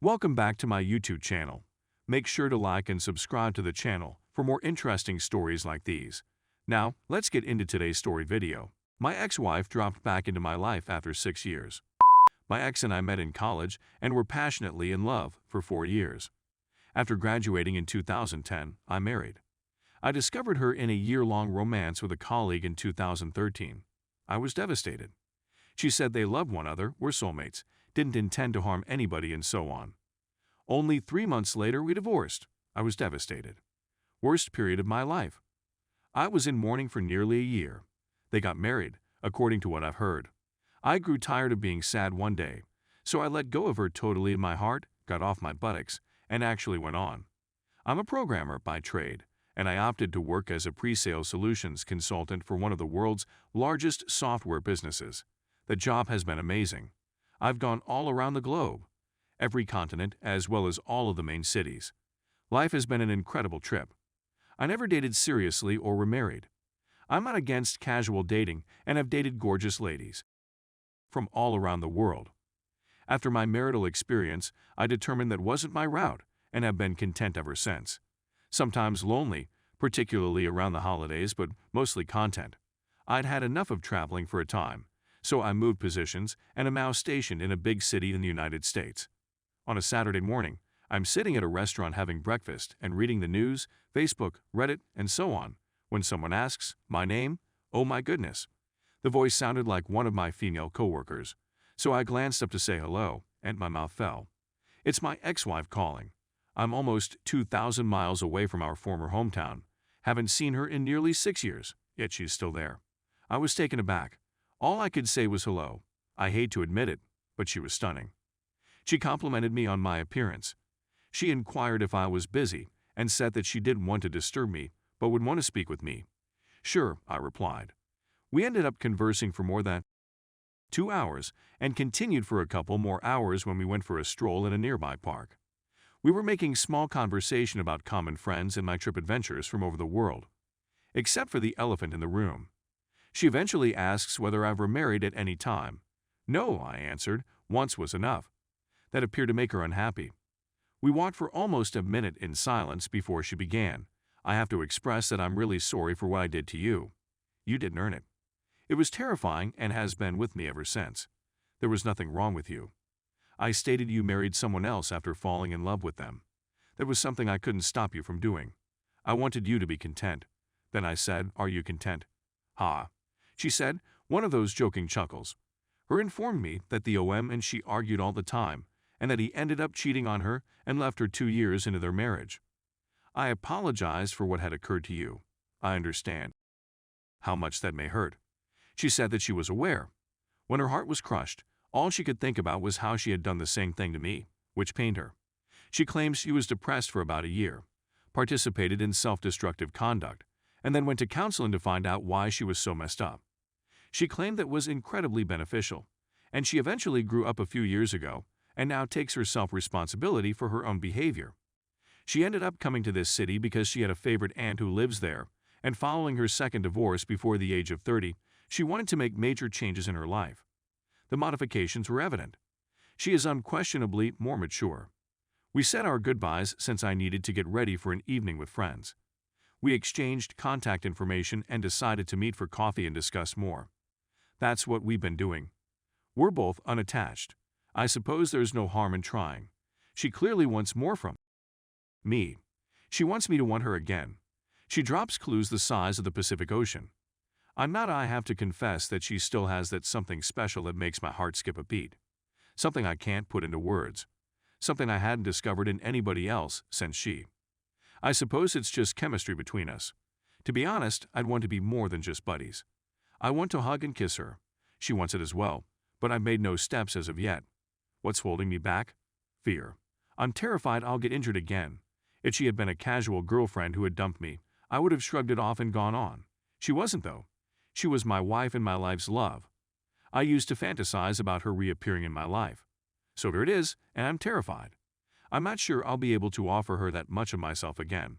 Welcome back to my YouTube channel. Make sure to like and subscribe to the channel for more interesting stories like these. Now, let's get into today's story video. My ex-wife dropped back into my life after 6 years. My ex and I met in college and were passionately in love for 4 years. After graduating in 2010, I married. I discovered her in a year-long romance with a colleague in 2013. I was devastated. She said they loved one another, were soulmates, didn't intend to harm anybody, and so on. Only 3 months later, we divorced. I was devastated. Worst period of my life. I was in mourning for nearly a year. They got married, according to what I've heard. I grew tired of being sad one day, so I let go of her totally in my heart, got off my buttocks, and actually went on. I'm a programmer by trade, and I opted to work as a pre-sale solutions consultant for one of the world's largest software businesses. The job has been amazing. I've gone all around the globe, every continent as well as all of the main cities. Life has been an incredible trip. I never dated seriously or were married. I'm not against casual dating and have dated gorgeous ladies from all around the world. After my marital experience, I determined that wasn't my route and have been content ever since. Sometimes lonely, particularly around the holidays, but mostly content. I'd had enough of traveling for a time, so I moved positions and am now stationed in a big city in the United States. On a Saturday morning, I'm sitting at a restaurant having breakfast and reading the news, Facebook, Reddit, and so on, when someone asks, my name? Oh my goodness. The voice sounded like one of my female coworkers, so I glanced up to say hello, and my mouth fell. It's my ex-wife calling. I'm almost 2,000 miles away from our former hometown, haven't seen her in nearly 6 years, yet she's still there. I was taken aback. All I could say was hello. I hate to admit it, but she was stunning. She complimented me on my appearance. She inquired if I was busy and said that she didn't want to disturb me, but would want to speak with me. Sure, I replied. We ended up conversing for more than 2 hours and continued for a couple more hours when we went for a stroll in a nearby park. We were making small conversation about common friends and my trip adventures from over the world, except for the elephant in the room. She eventually asks whether I've remarried at any time. No, I answered, once was enough. That appeared to make her unhappy. We walked for almost a minute in silence before she began. I have to express that I'm really sorry for what I did to you. You didn't earn it. It was terrifying and has been with me ever since. There was nothing wrong with you. I stated you married someone else after falling in love with them. That was something I couldn't stop you from doing. I wanted you to be content. Then I said, are you content? Ha. She said, one of those joking chuckles. Her informed me that the OM and she argued all the time, and that he ended up cheating on her and left her 2 years into their marriage. I apologized for what had occurred to you. I understand how much that may hurt. She said that she was aware. When her heart was crushed, all she could think about was how she had done the same thing to me, which pained her. She claims she was depressed for about a year, participated in self-destructive conduct, and then went to counseling to find out why she was so messed up. She claimed that was incredibly beneficial, and she eventually grew up a few years ago and now takes herself responsibility for her own behavior. She ended up coming to this city because she had a favorite aunt who lives there, and following her second divorce before the age of 30, she wanted to make major changes in her life. The modifications were evident. She is unquestionably more mature. We said our goodbyes since I needed to get ready for an evening with friends. We exchanged contact information and decided to meet for coffee and discuss more. That's what we've been doing. We're both unattached. I suppose there's no harm in trying. She clearly wants more from me. She wants me to want her again. She drops clues the size of the Pacific Ocean. I have to confess that she still has that something special that makes my heart skip a beat. Something I can't put into words. Something I hadn't discovered in anybody else since she. I suppose it's just chemistry between us. To be honest, I'd want to be more than just buddies. I want to hug and kiss her. She wants it as well, but I've made no steps as of yet. What's holding me back? Fear. I'm terrified I'll get injured again. If she had been a casual girlfriend who had dumped me, I would have shrugged it off and gone on. She wasn't, though. She was my wife and my life's love. I used to fantasize about her reappearing in my life. So there it is, and I'm terrified. I'm not sure I'll be able to offer her that much of myself again.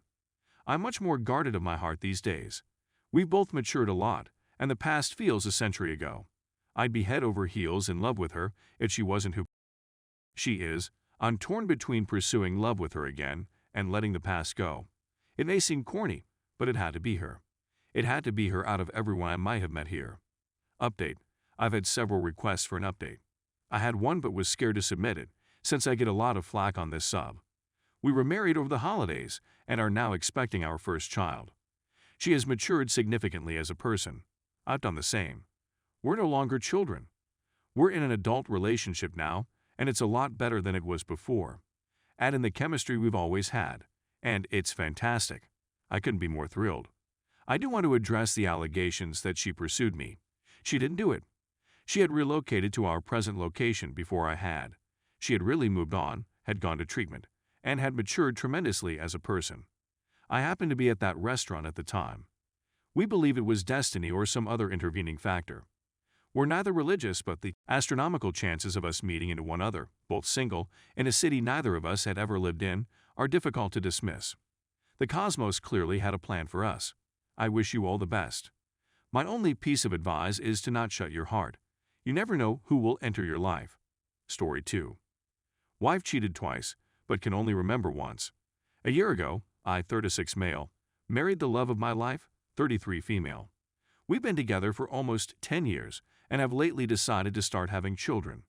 I'm much more guarded of my heart these days. We've both matured a lot, and the past feels a century ago. I'd be head over heels in love with her if she wasn't who she is. I'm torn between pursuing love with her again and letting the past go. It may seem corny, but it had to be her. It had to be her out of everyone I might have met here. Update. I've had several requests for an update. I had one but was scared to submit it, since I get a lot of flack on this sub. We were married over the holidays and are now expecting our first child. She has matured significantly as a person. I've done the same. We're no longer children. We're in an adult relationship now, and it's a lot better than it was before. Add in the chemistry we've always had, and it's fantastic. I couldn't be more thrilled. I do want to address the allegations that she pursued me. She didn't do it. She had relocated to our present location before I had. She had really moved on, had gone to treatment, and had matured tremendously as a person. I happened to be at that restaurant at the time. We believe it was destiny or some other intervening factor. We're neither religious, but the astronomical chances of us meeting into one other, both single, in a city neither of us had ever lived in, are difficult to dismiss. The cosmos clearly had a plan for us. I wish you all the best. My only piece of advice is to not shut your heart. You never know who will enter your life. Story 2. Wife cheated twice, but can only remember once. A year ago, I, 36 male, married the love of my life, 33 female. We've been together for almost 10 years and have lately decided to start having children.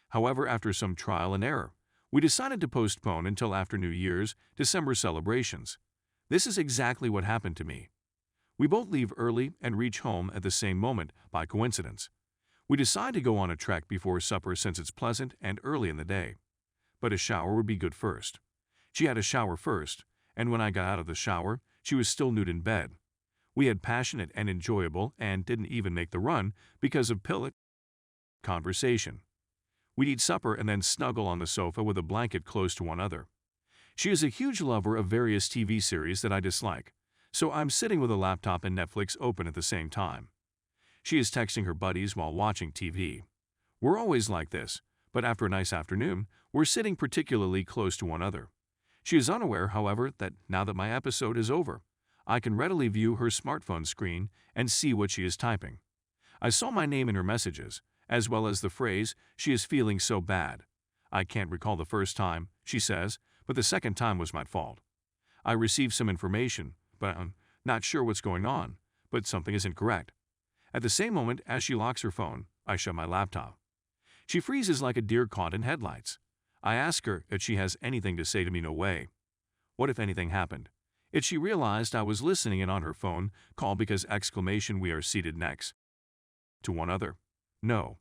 However, after some trial and error, we decided to postpone until after New Year's, December celebrations. This is exactly what happened to me. We both leave early and reach home at the same moment by coincidence. We decide to go on a trek before supper since it's pleasant and early in the day. But a shower would be good first. She had a shower first, and when I got out of the shower, she was still nude in bed. We had passionate and enjoyable and didn't even make the run because of pillow conversation. We'd eat supper and then snuggle on the sofa with a blanket close to one another. She is a huge lover of various TV series that I dislike, so I'm sitting with a laptop and Netflix open at the same time. She is texting her buddies while watching TV. We're always like this, but after a nice afternoon, we're sitting particularly close to one another. She is unaware, however, that now that my episode is over, I can readily view her smartphone screen and see what she is typing. I saw my name in her messages, as well as the phrase, "she is feeling so bad." I can't recall the first time, she says, but the second time was my fault. I received some information, but I'm not sure what's going on, but something isn't correct. At the same moment as she locks her phone, I shut my laptop. She freezes like a deer caught in headlights. I ask her if she has anything to say to me. No way. What if anything happened? If she realized I was listening in on her phone call because we are seated next to one another. No.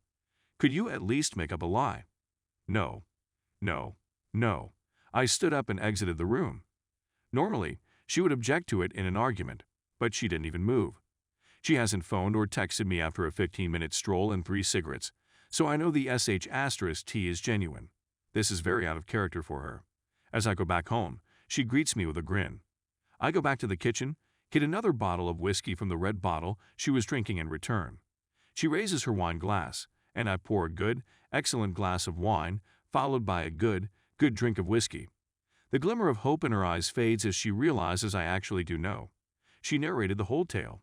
Could you at least make up a lie? No. No. No. I stood up and exited the room. Normally, she would object to it in an argument, but she didn't even move. She hasn't phoned or texted me after a 15-minute stroll and 3 cigarettes, so I know the *T is genuine. This is very out of character for her. As I go back home, she greets me with a grin. I go back to the kitchen, get another bottle of whiskey from the red bottle she was drinking and return. She raises her wine glass, and I pour a good, excellent glass of wine, followed by a good drink of whiskey. The glimmer of hope in her eyes fades as she realizes I actually do know. She narrated the whole tale.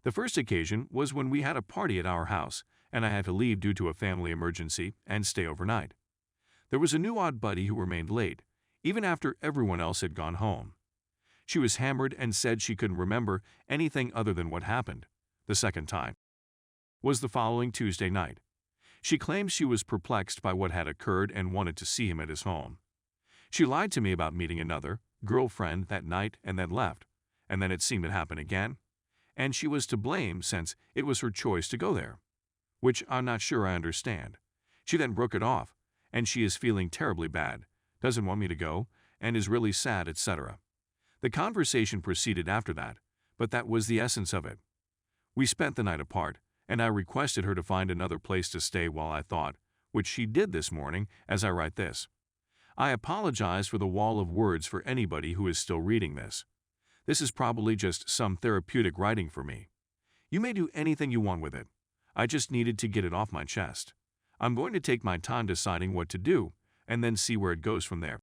The first occasion was when we had a party at our house, and I had to leave due to a family emergency and stay overnight. There was a new odd buddy who remained late, even after everyone else had gone home. She was hammered and said she couldn't remember anything other than what happened. The second time was the following Tuesday night. She claims she was perplexed by what had occurred and wanted to see him at his home. She lied to me about meeting another girlfriend that night and then left, and then it seemed to happen again, and she was to blame since it was her choice to go there, which I'm not sure I understand. She then broke it off, and she is feeling terribly bad, doesn't want me to go, and is really sad, etc. The conversation proceeded after that, but that was the essence of it. We spent the night apart, and I requested her to find another place to stay while I thought, which she did this morning as I write this. I apologize for the wall of words for anybody who is still reading this. This is probably just some therapeutic writing for me. You may do anything you want with it. I just needed to get it off my chest. I'm going to take my time deciding what to do, and then see where it goes from there.